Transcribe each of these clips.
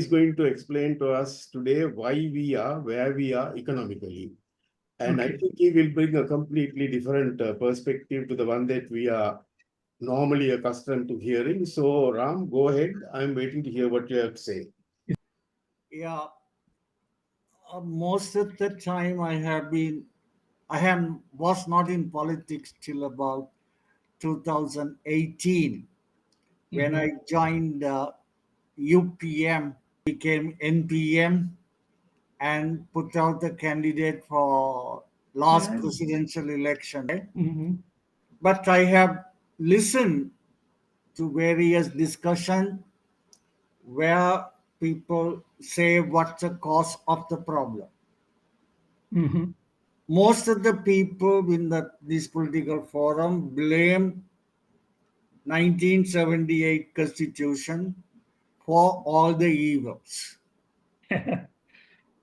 going to explain to us today why we are where we are economically. And I think he will bring a completely different perspective to the one that we are normally accustomed to hearing. So, Ram, go ahead. I'm waiting to hear what you have to say. Yeah, most of the time was not in politics till about 2018 when I joined UPM, became NPM, and put out the candidate for last Yeah. presidential election. Mhm. But I have listened to various discussion where people say what's the cause of the problem. Mhm. Most of the people in this political forum blame 1978 constitution for all the evils.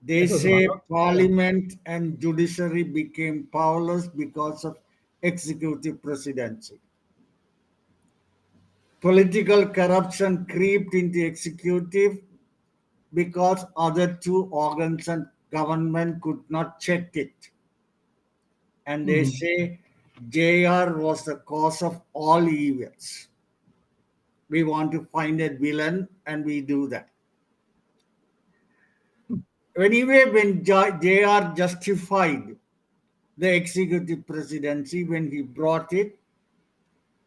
They That was one say of, yeah. parliament and judiciary became powerless because of executive presidency. Political corruption crept into executive because other two organs and government could not check it. And they Mhm. say JR was the cause of all evils. We want to find a villain and we do that. Anyway, when JR justified the executive presidency, when he brought it,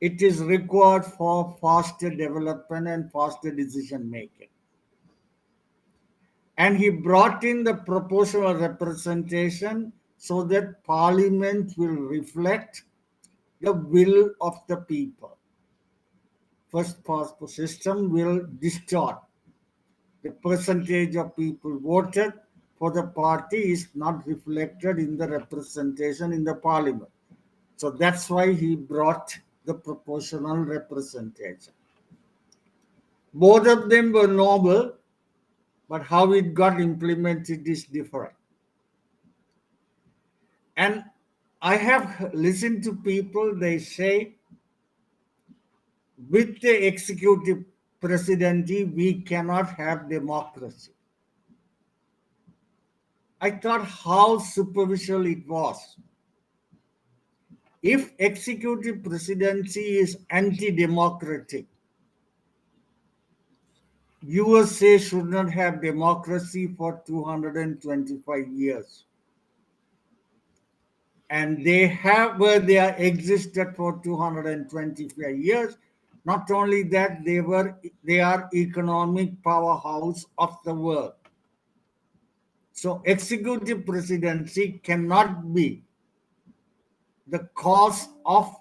it is required for faster development and faster decision making. And he brought in the proportional representation so that parliament will reflect the will of the people. First past system will distort. The percentage of people voted for the party is not reflected in the representation in the parliament. So that's why he brought the proportional representation. Both of them were noble, but how it got implemented is different. And I have listened to people, they say, with the executive presidency, we cannot have democracy. I thought how superficial it was. If executive presidency is anti-democratic, USA should not have democracy for 225 years. And they are existed for 225 years. Not only that, they are economic powerhouse of the world. So executive presidency cannot be the cause of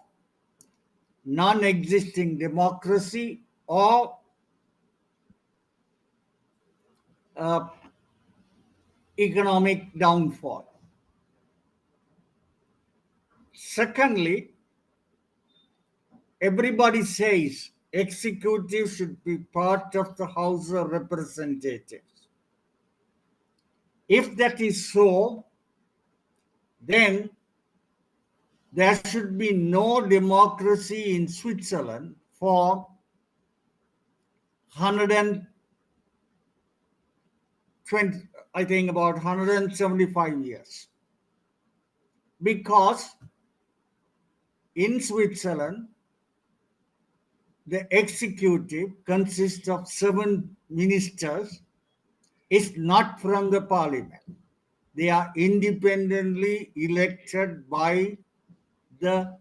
non-existing democracy or uh, economic downfall. Secondly, everybody says executive should be part of the House of Representatives. If that is so, then there should be no democracy in Switzerland for 120, I think about 175 years. Because in Switzerland, the executive consists of 7 ministers, is not from the parliament. They are independently elected by the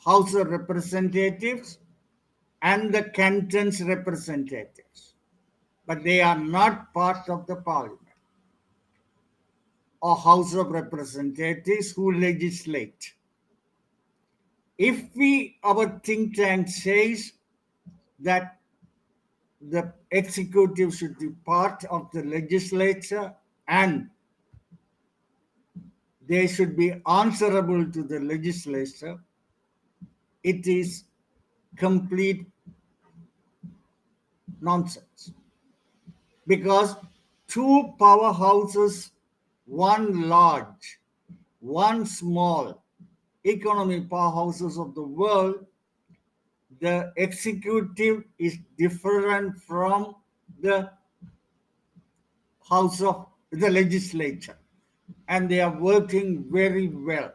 House of Representatives and the cantons representatives, but they are not part of the parliament or House of Representatives who legislate. If our think tank says that the executive should be part of the legislature and they should be answerable to the legislature, it is complete nonsense. Because two powerhouses, one large, one small, economic powerhouses of the world, the executive is different from the House of the legislature, and they are working very well.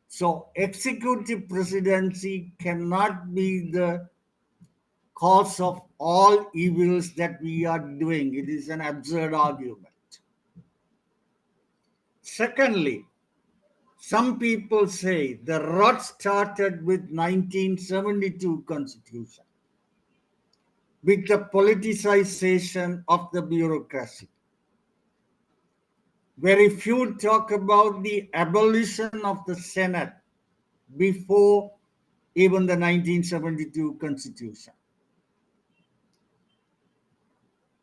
So executive presidency cannot be the cause of all evils that we are doing. It is an absurd argument. Secondly, some people say the rot started with 1972 constitution, with the politicization of the bureaucracy. Very few talk about the abolition of the Senate before even the 1972 constitution.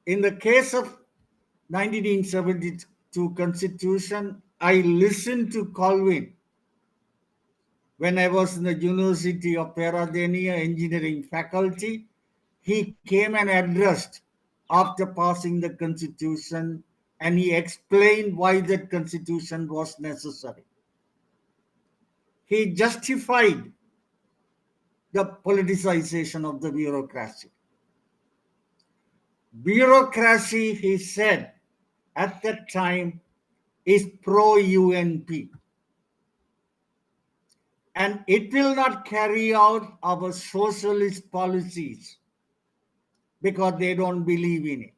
In the case of 1972 constitution, I listened to Colvin when I was in the University of Peradeniya engineering faculty. He came and addressed after passing the constitution, and he explained why that constitution was necessary. He justified the politicization of the bureaucracy. Bureaucracy, he said, at that time is pro-UNP. And it will not carry out our socialist policies because they don't believe in it.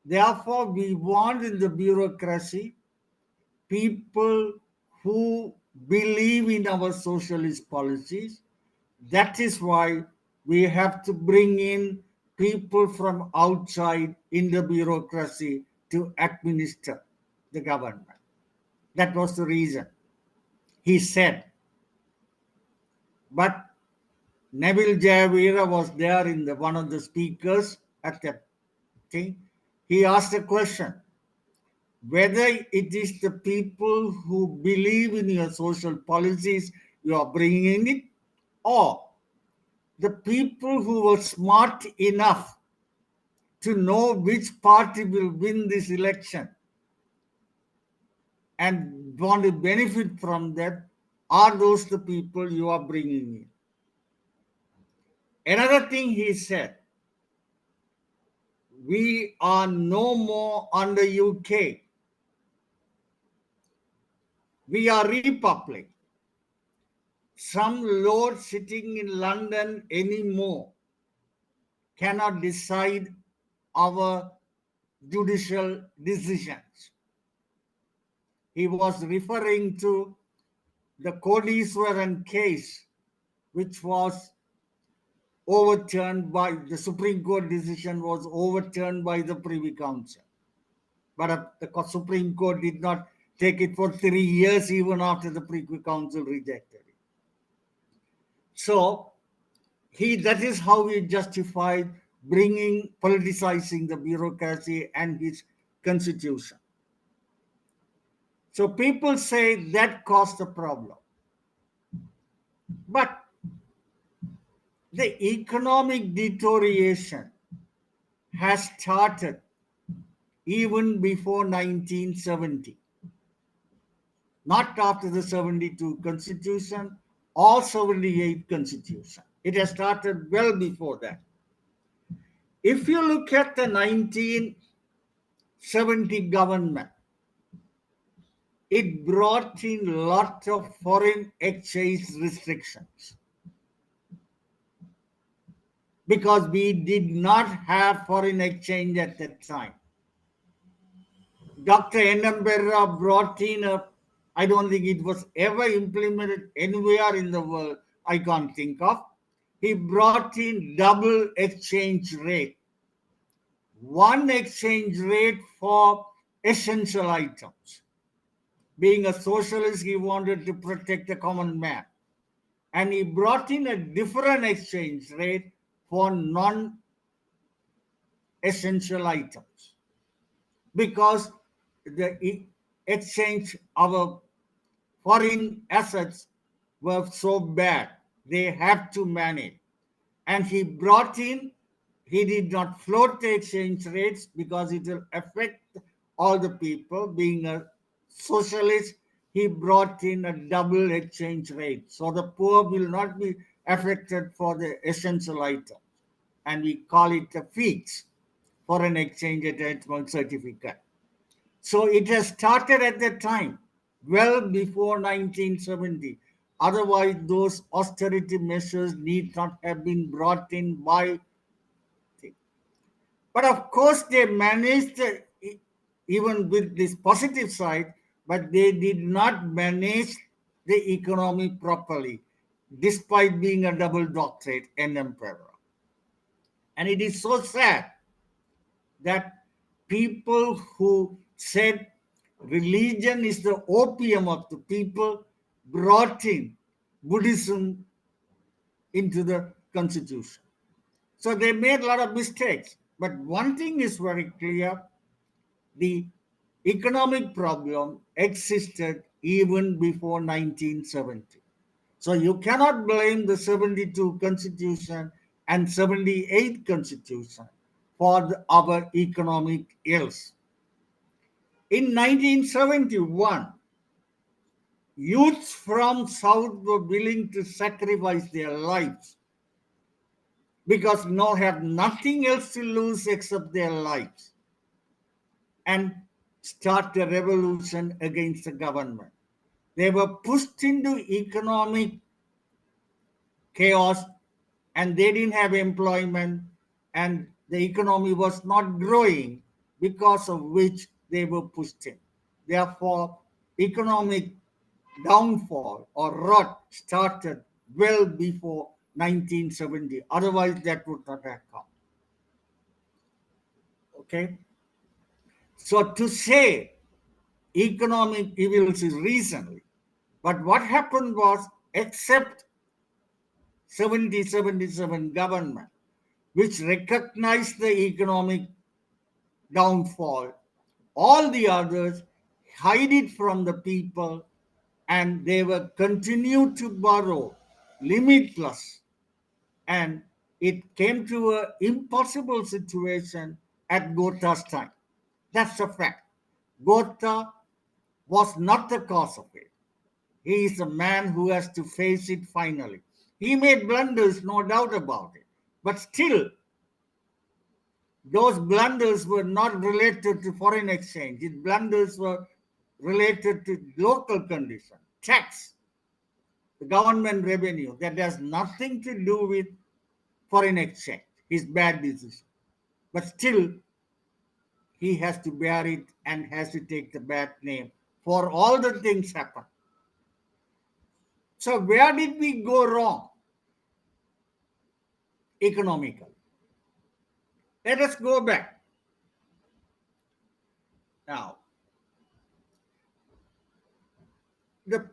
Therefore, we want in the bureaucracy people who believe in our socialist policies. That is why we have to bring in people from outside in the bureaucracy to administer the government. That was the reason, he said. But Neville Jayavira was there in one of the speakers at that thing. He asked a question, whether it is the people who believe in your social policies you are bringing in it, or the people who were smart enough to know which party will win this election and want to benefit from that, are those the people you are bringing in? Another thing he said, we are no more under UK. We are republic. Some lord sitting in London anymore cannot decide our judicial decisions. He was referring to the Kodiswaran case, which was overturned by the Supreme Court decision, was overturned by the Privy Council. But the Supreme Court did not take it for 3 years, even after the Privy Council rejected it. So that is how he justified politicizing the bureaucracy and his constitution. So people say that caused the problem. But the economic deterioration has started even before 1970. Not after the 72 constitution or 78 constitution. It has started well before that. If you look at the 1970 government, it brought in a lot of foreign exchange restrictions because we did not have foreign exchange at that time. Dr. N.M. Berra brought in I don't think it was ever implemented anywhere in the world, I can't think of. He brought in double exchange rate. One exchange rate for essential items. Being a socialist, he wanted to protect the common man. And he brought in a different exchange rate for non-essential items. Because the exchange, our foreign assets were so bad, they have to manage. And he brought in, he did not float the exchange rates because it will affect all the people. Being a socialist, he brought in a double exchange rate. So the poor will not be affected for the essential items. and we call it a FEEX, Foreign Exchange Attachment Certificate. So it has started at that time, well before 1970. Otherwise, those austerity measures need not have been brought in by. But of course, they managed, even with this positive side, but they did not manage the economy properly, despite being a double doctorate and emperor. And it is so sad that people who said religion is the opium of the people brought in Buddhism into the constitution. So they made a lot of mistakes. But one thing is very clear: the economic problem existed even before 1970. So you cannot blame the 72 constitution and 78 constitution for our economic ills. In 1971, youths from South were willing to sacrifice their lives because now have nothing else to lose except their lives, and start a revolution against the government. They were pushed into economic chaos, and they didn't have employment, and the economy was not growing, because of which they were pushed in. Therefore, economic downfall or rot started well before 1970. Otherwise, that would not have come. Okay? So to say economic evils is recently, but what happened was, except 77 government, which recognized the economic downfall, all the others hide it from the people, and they will continue to borrow limitless, and it came to an impossible situation at Gota's time. That's a fact. Gota was not the cause of it. He is a man who has to face it finally. He made blunders, no doubt about it. But still, those blunders were not related to foreign exchange. His blunders were related to local condition, tax, the government revenue. That has nothing to do with foreign exchange, his bad decision. But still, he has to bear it and has to take the bad name for all the things happen. So where did we go wrong economically? Let us go back. Now, the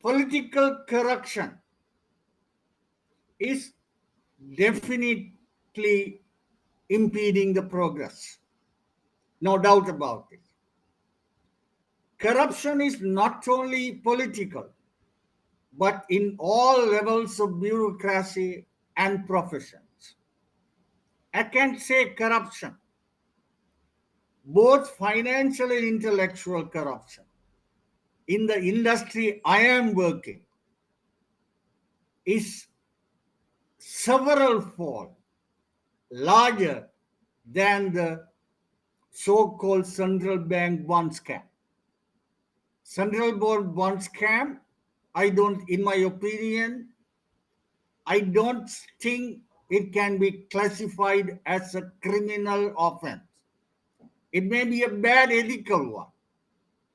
political corruption is definitely impeding the progress. No doubt about it. Corruption is not only political, but in all levels of bureaucracy and professions. I can say corruption, both financial and intellectual corruption. In the industry I am working, is several fold larger than the so-called central bank bond scam. Central bank bond scam, in my opinion, I don't think it can be classified as a criminal offense. It may be a bad ethical one,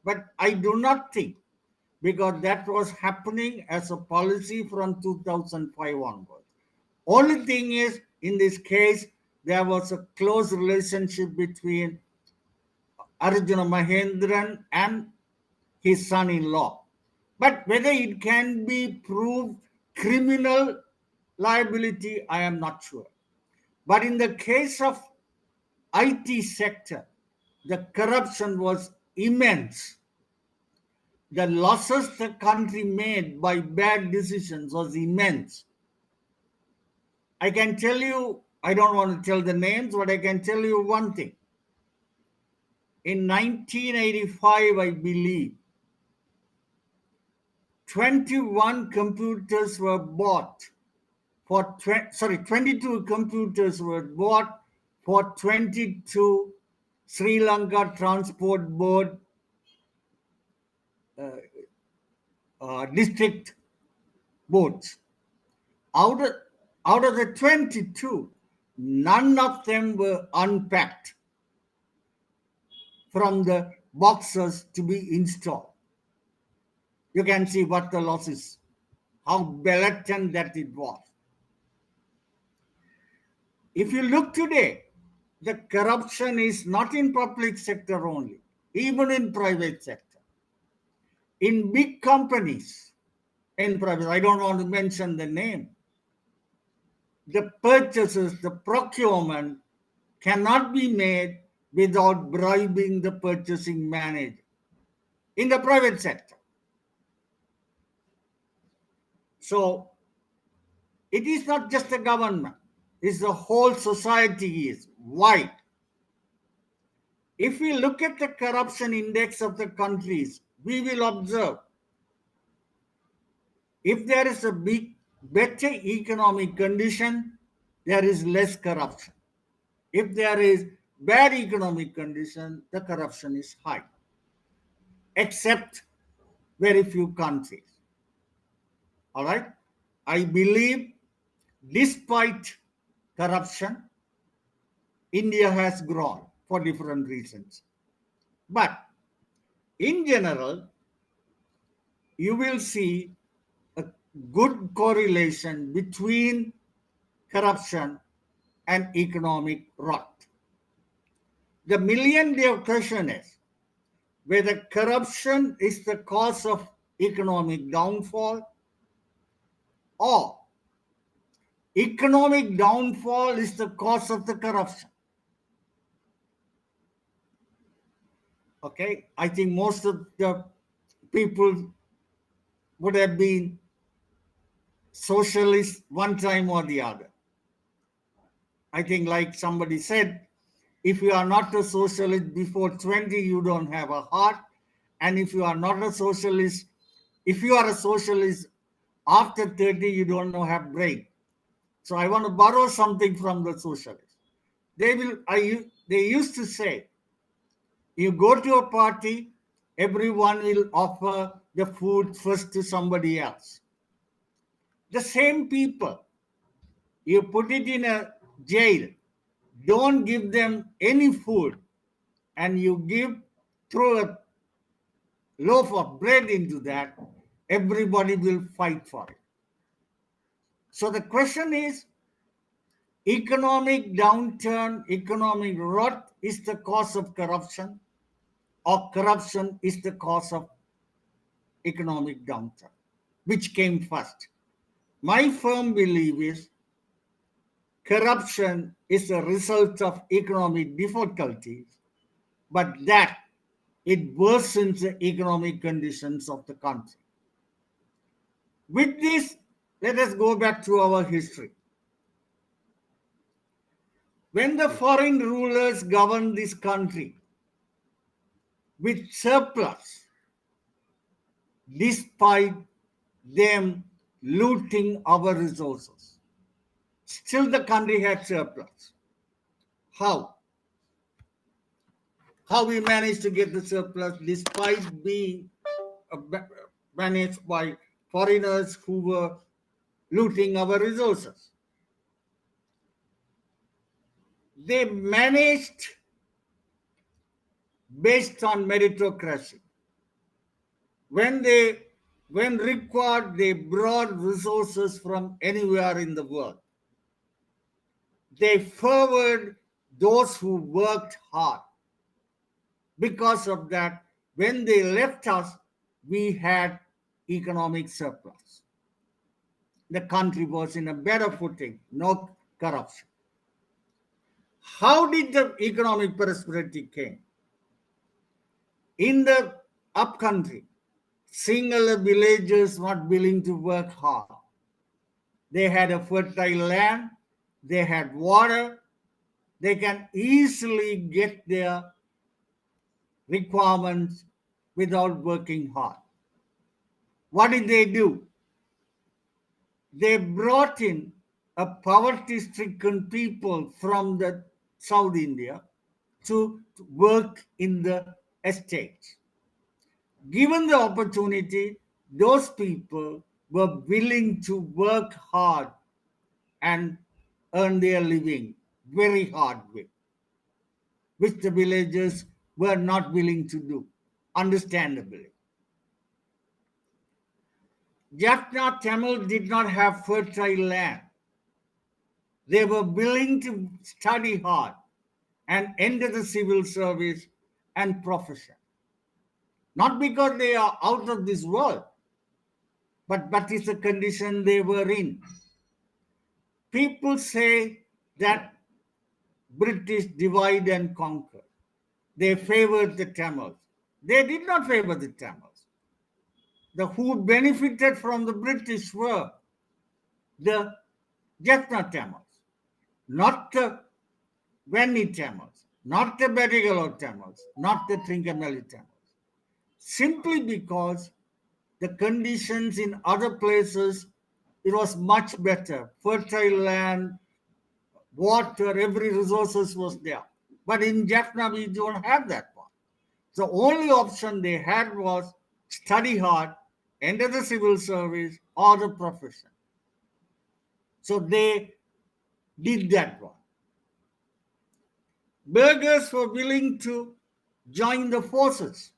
but I do not think, because that was happening as a policy from 2005 onwards. Only thing is, in this case, there was a close relationship between Arjuna Mahendran and his son-in-law. But whether it can be proved criminal liability, I am not sure. But in the case of IT sector, the corruption was immense. The losses the country made by bad decisions was immense. I can tell you, I don't want to tell the names, but I can tell you one thing. In 1985, I believe, 21 computers were bought 22 computers were bought for 22 Sri Lanka Transport Board district boards. Out of, out of the 22, none of them were unpacked from the boxes to be installed. You can see what the loss is, how blatant that it was. If you look today, the corruption is not in public sector only, even in private sector. In big companies, in private, I don't want to mention the name, the purchases, the procurement cannot be made without bribing the purchasing manager in the private sector. So it is not just the government, it's the whole society is. Why? If we look at the corruption index of the countries, we will observe if there is a better economic condition, there is less corruption. If there is bad economic condition, the corruption is high, except very few countries. All right? I believe despite corruption, India has grown for different reasons. But in general, you will see a good correlation between corruption and economic rot. The million-dollar question is whether corruption is the cause of economic downfall or economic downfall is the cause of the corruption. Okay, I think most of the people would have been socialist one time or the other. I think, like somebody said, if you are not a socialist before 20, you don't have a heart. And if you are not a socialist, if you are a socialist after 30, you don't know have brain. So I want to borrow something from the socialists. They used to say, you go to a party, everyone will offer the food first to somebody else. The same people, you put it in a jail, don't give them any food, and you throw a loaf of bread into that, everybody will fight for it. So the question is, economic downturn, economic rot is the cause of corruption, or corruption is the cause of economic downturn? Which came first? My firm belief is corruption is a result of economic difficulties, but that it worsens the economic conditions of the country. With this, let us go back to our history. When the foreign rulers governed this country with surplus, despite them looting our resources, still the country had surplus. How? How we managed to get the surplus despite being managed by foreigners who were looting our resources? They managed based on meritocracy. When required, they brought resources from anywhere in the world. They favored those who worked hard. Because of that, when they left us, we had economic surplus. The country was in a better footing, no corruption. How did the economic prosperity came? In the upcountry, single villagers not willing to work hard. They had a fertile land, they had water, they can easily get their requirements without working hard. What did they do? They brought in a poverty-stricken people from the South India to work in the estates. Given the opportunity, those people were willing to work hard and earn their living very hard way, which the villagers were not willing to do, understandably. Jaffna Tamil did not have fertile land. They were willing to study hard and enter the civil service and profession. Not because they are out of this world, but that is the condition they were in. People say that British divide and conquer. They favored the Tamils. They did not favor the Tamils. The who benefited from the British were the Jaffna Tamils, not the Venni Tamils, not the Bedigalo Tamils, not the Trincomalee Tamils. Simply because the conditions in other places, it was much better. Fertile land, water, every resources was there. But in Jaffna, we don't have that one. The only option they had was study hard, enter the civil service or the profession. So they did that one. Burghers were willing to join the forces.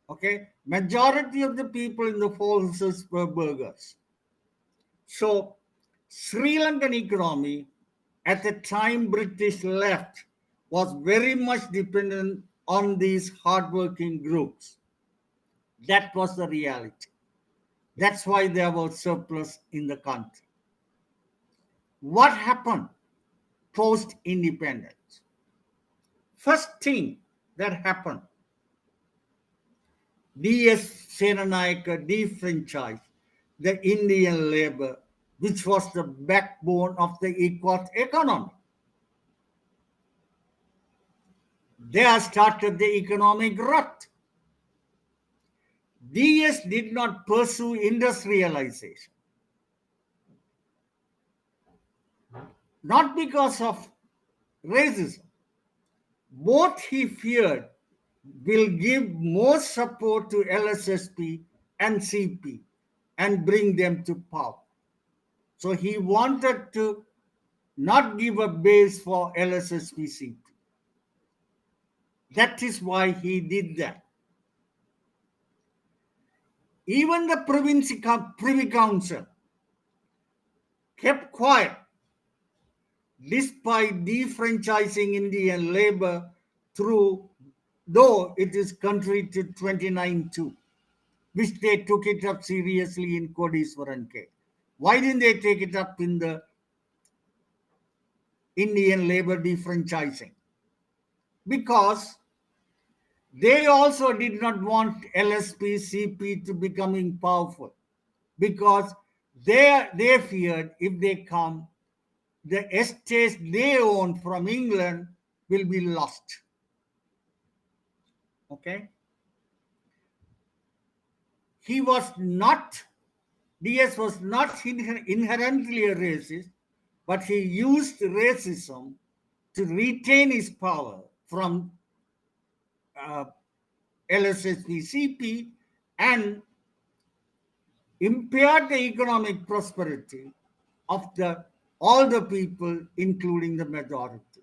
Okay, majority of the people in the forces were burghers. So Sri Lankan economy at the time British left was very much dependent on these hardworking groups. That was the reality. That's why there was surplus in the country. What happened post-independence? First thing that happened, D.S. Senanayake defranchised the Indian labor, which was the backbone of the equal economy. There started the economic growth. DS did not pursue industrialization. Not because of racism. Both he feared will give more support to LSSP and CP and bring them to power. So he wanted to not give a base for LSSP CP. That is why he did that. Even the Privy Council kept quiet despite defranchising Indian labor through, though it is contrary to 29(2), which they took it up seriously in Kodiswaran case. Why didn't they take it up in the Indian labor defranchising? Because they also did not want LSP, CP to becoming powerful, because they feared if they come, the estates they own from England will be lost. Okay? He was not, DS was not inherently a racist, but he used racism to retain his power from LSSP CP and impaired the economic prosperity of all the people, including the majority.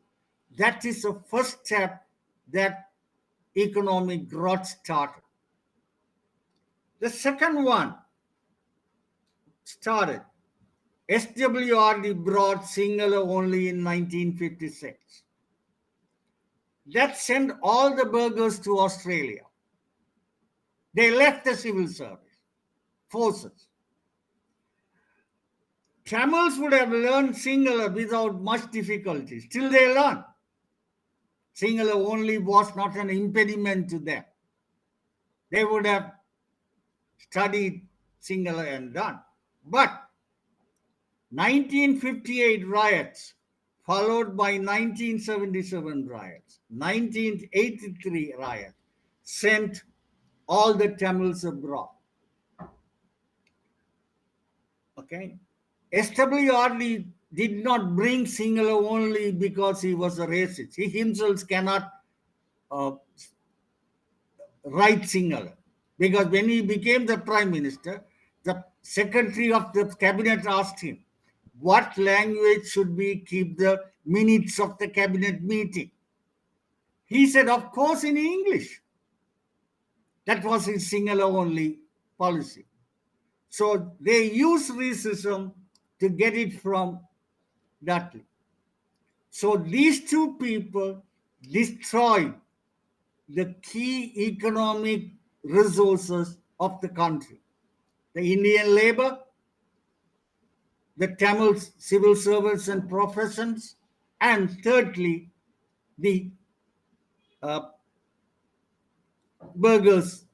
That is the first step that economic growth started. The second one started. SWRD brought Sinhala only in 1956. That sent all the burghers to Australia. They left the civil service, forces. Tamils would have learned Sinhala without much difficulty. Still they learned. Sinhala only was not an impediment to them. They would have studied Sinhala and done. But 1958 riots, followed by 1977 riots, 1983 riots, sent all the Tamils abroad. Okay? SWRD did not bring Sinhala only because he was a racist. He himself cannot uh, write Sinhala. Because when he became the prime minister, the secretary of the cabinet asked him, what language should we keep the minutes of the cabinet meeting? He said, of course, in English. That was his Sinhala only policy. So they use racism to get it from Dudley. So these two people destroyed the key economic resources of the country. The Indian labor, the Tamil civil servants and professions, and thirdly, the uh, burghers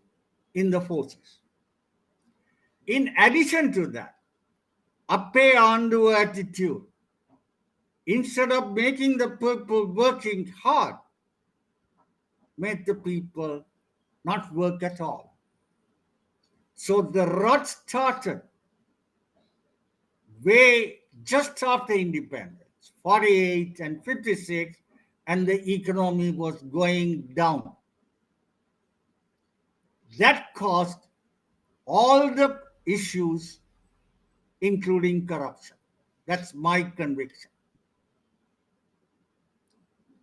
in the forces. In addition to that, Appe Andu attitude, instead of making the people working hard, made the people not work at all. So the rot started way just after independence, 48 and 56, and the economy was going down. That caused all the issues, including corruption. That's my conviction.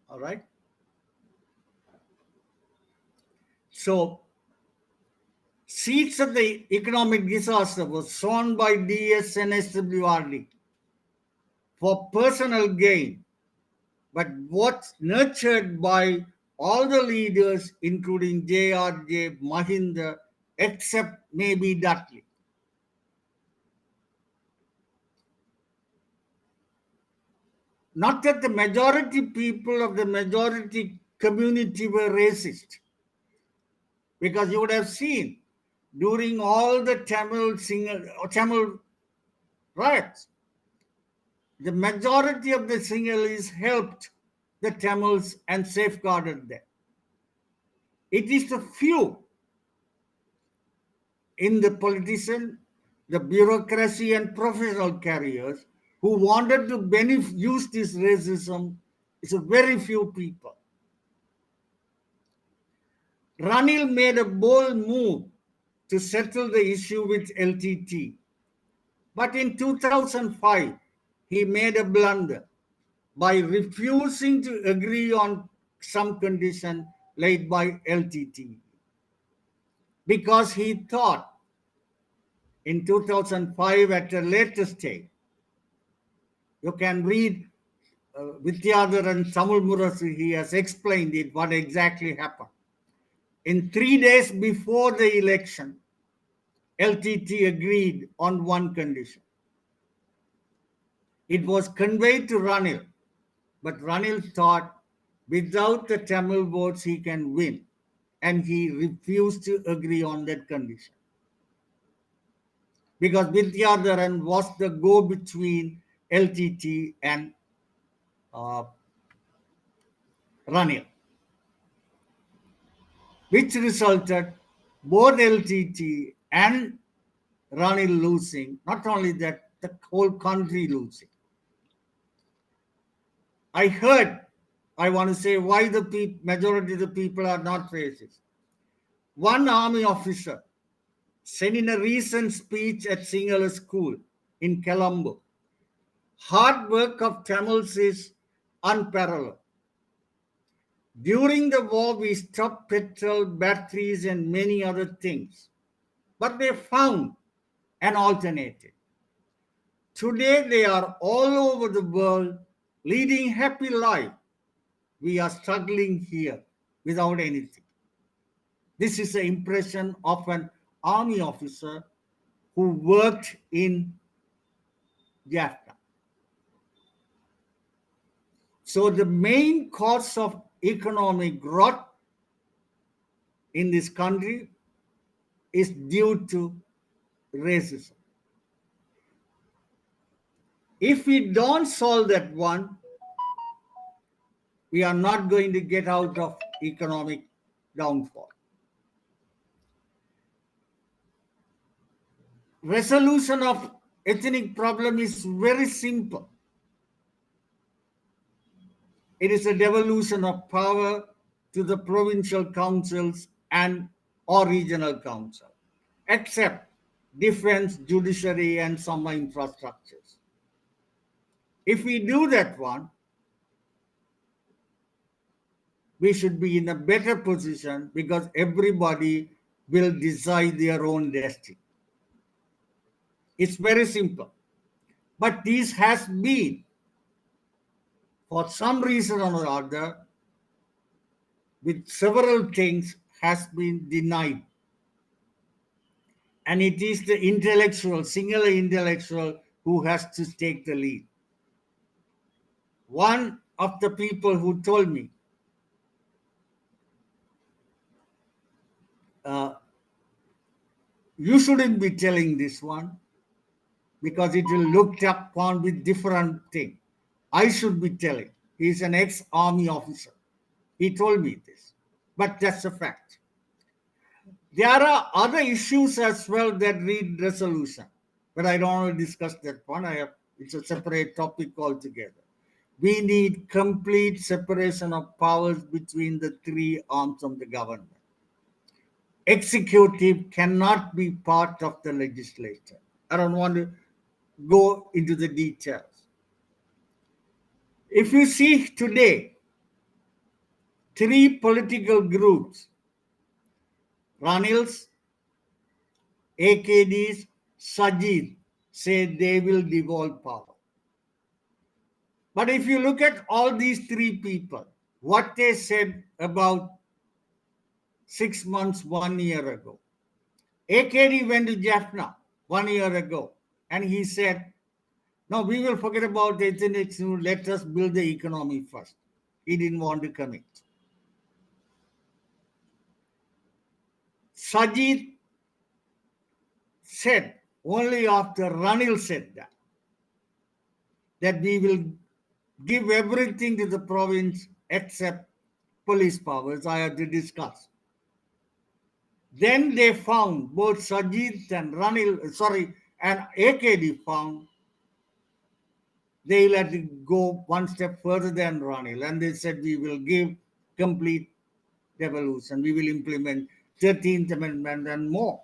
All right. So, seeds of the economic disaster were sown by DS and SWRD for personal gain, but what's nurtured by all the leaders, including JRJ, Mahinda, except maybe Dudley. Not that the majority people of the majority community were racist, because you would have seen during all the Tamil riots, the majority of the Sinhalese helped the Tamils and safeguarded them. It is the few in the politician, the bureaucracy and professional carriers who wanted to use this racism. It's a very few people. Ranil made a bold move to settle the issue with LTT. But in 2005, he made a blunder by refusing to agree on some condition laid by LTT. Because he thought in 2005 at a later stage, you can read Vidyadhar and Tamil Murasi, he has explained it, what exactly happened. In 3 days before the election, LTT agreed on one condition. It was conveyed to Ranil, but Ranil thought without the Tamil votes he can win, and he refused to agree on that condition. Because Vidyadharan was the go-between LTT and Ranil, which resulted both LTT and Ranil losing, not only that, the whole country losing. I want to say why the majority of the people are not racist. One army officer said in a recent speech at Sinhala School in Colombo, hard work of Tamils is unparalleled. During the war, we stopped petrol, batteries, and many other things, but they found an alternative. Today, they are all over the world leading happy life. We are struggling here without anything. This is the impression of an army officer who worked in Jaffna. So the main cause of economic growth in this country is due to racism. If we don't solve that one, we are not going to get out of economic downfall. Resolution of ethnic problem is very simple. It is a devolution of power to the provincial councils and or regional council, except defense, judiciary, and some infrastructures. If we do that one, we should be in a better position because everybody will decide their own destiny. It's very simple. But this has been, for some reason or other, with several things, has been denied. And it is the intellectual, singular intellectual, who has to take the lead. One of the people who told me, you shouldn't be telling this one because it will look upon with different thing. I should be telling. He's an ex-army officer. He told me this, but that's a fact. There are other issues as well that need resolution, but I don't want to discuss that one. It's a separate topic altogether. We need complete separation of powers between the three arms of the government. Executive cannot be part of the legislature. I don't want to go into the details. If you see today, three political groups, Ranils, AKDs, Sajid, say they will devolve power. But if you look at all these three people, what they said about 6 months, 1 year ago. AKD went to Jaffna 1 year ago and he said, no, we will forget about the ethnics, let us build the economy first. He didn't want to commit. Sajid said, only after Ranil said that we will give everything to the province except police powers. I had to discuss. Then they found, both Sajid and and AKD found they let it go one step further than Ranil, and they said we will give complete devolution. We will implement 13th Amendment and more.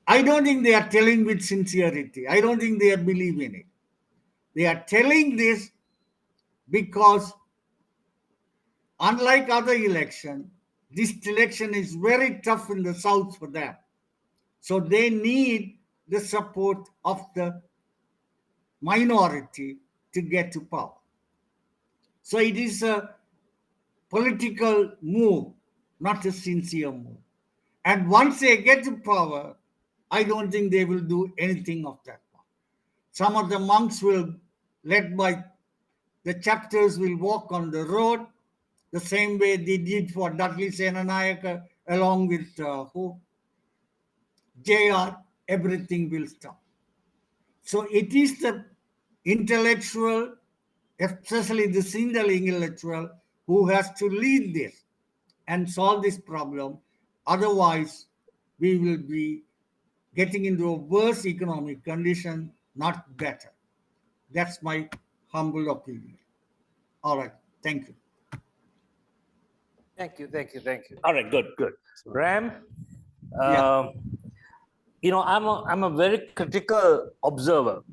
I don't think they are telling with sincerity. I don't think they believe in it. They are telling this because unlike other election, this election is very tough in the South for them. So they need the support of the minority to get to power. So it is a political move, not a sincere move. And once they get to power, I don't think they will do anything of that one. Some of the monks will, led by the chapters, will walk on the road the same way they did for Dudley Senanayaka along with JR, everything will stop. So it is the intellectual, especially the single intellectual, who has to lead this and solve this problem. Otherwise, we will be getting into a worse economic condition, not better. That's my humble opinion. All right. Thank you. Thank you. All right, good. Ram, Yeah. I'm a very critical observer,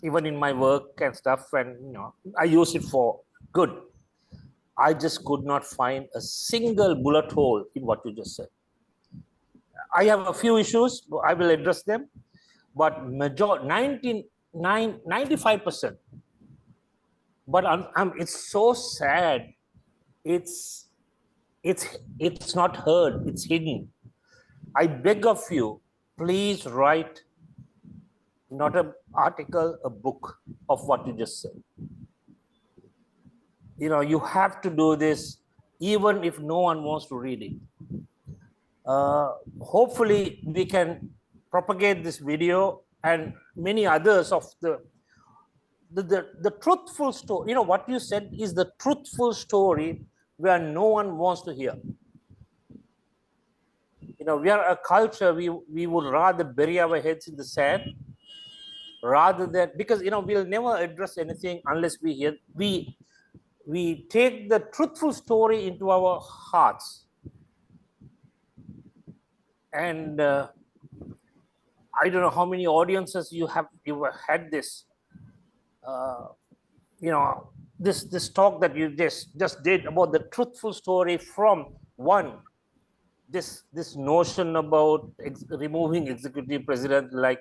even in my work and stuff, and I use it for good. I just could not find a single bullet hole in what you just said. I have a few issues, I will address them, but 95%. But it's so sad. It's not heard. It's hidden. I beg of you, please write not an article, a book of what you just said. You have to do this, even if no one wants to read it. Hopefully, we can propagate this video and many others of the truthful story. What you said is the truthful story where no one wants to hear. We are a culture, we would rather bury our heads in the sand rather than, because we'll never address anything unless we take the truthful story into our hearts. And I don't know how many audiences you have had this this talk that you just did about the truthful story from one, this notion about removing executive president, like,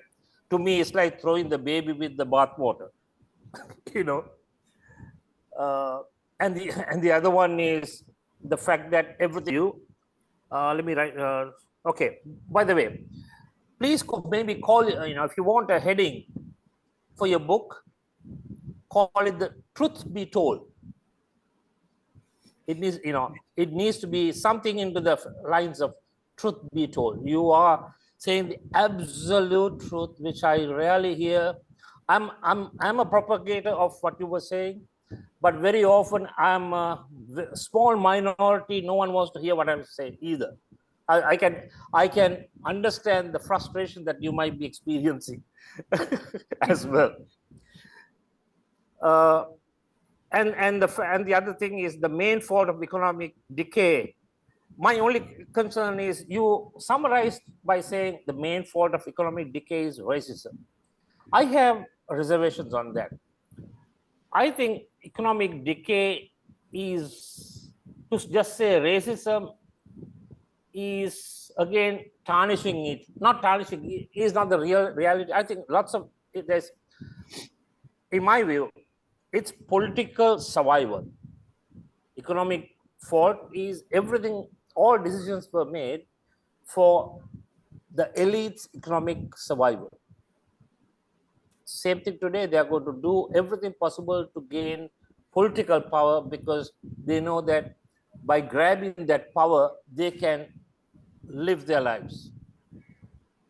to me it's like throwing the baby with the bathwater. you know and the other one is the fact that everything let me write okay, by the way, please maybe call if you want a heading for your book, call it the truth be told. It needs to be something into the lines of truth be told. You are saying the absolute truth, which I rarely hear. I'm a propagator of what you were saying, but very often I'm a small minority. No one wants to hear what I'm saying either. I can understand the frustration that you might be experiencing as well. And the other thing is the main fault of economic decay. My only concern is you summarized by saying the main fault of economic decay is racism. I have reservations on that. I think economic decay is, to just say racism is again tarnishing it. Not tarnishing, it is not the real reality. I think there's, in my view, it's political survival. Economic fault is everything, all decisions were made for the elite's economic survival. Same thing today, they are going to do everything possible to gain political power because they know that by grabbing that power, they can live their lives.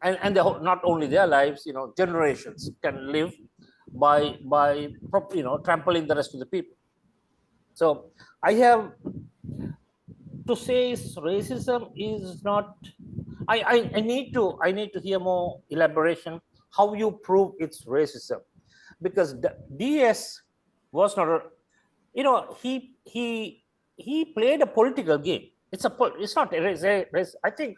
And not only their lives, generations can live by trampling the rest of the people. So I have to say racism is not. I need to hear more elaboration how you prove it's racism, because DS was not he played a political game. It's not a race. I think.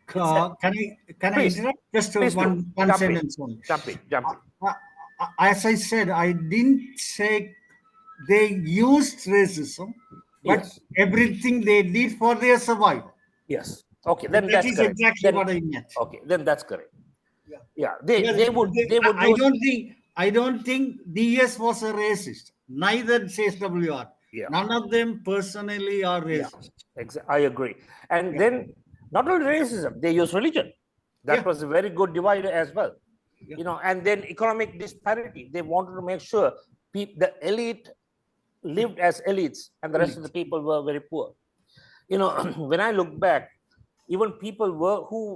Can I interrupt just one sentence only? Jump in. As I said, I didn't say they used racism, but Yes. everything they did for their survival. Yes. Okay, then that's correct. Exactly what I meant. Okay, then that's correct. Yeah. I don't think DS was a racist. Neither says WR. Yeah. None of them personally are racist. Yeah, I agree. And then not only racism, they use religion. That was a very good divider as well. And then economic disparity. They wanted to make sure the elite lived as elites and the rest of the people were very poor. When I look back, even people who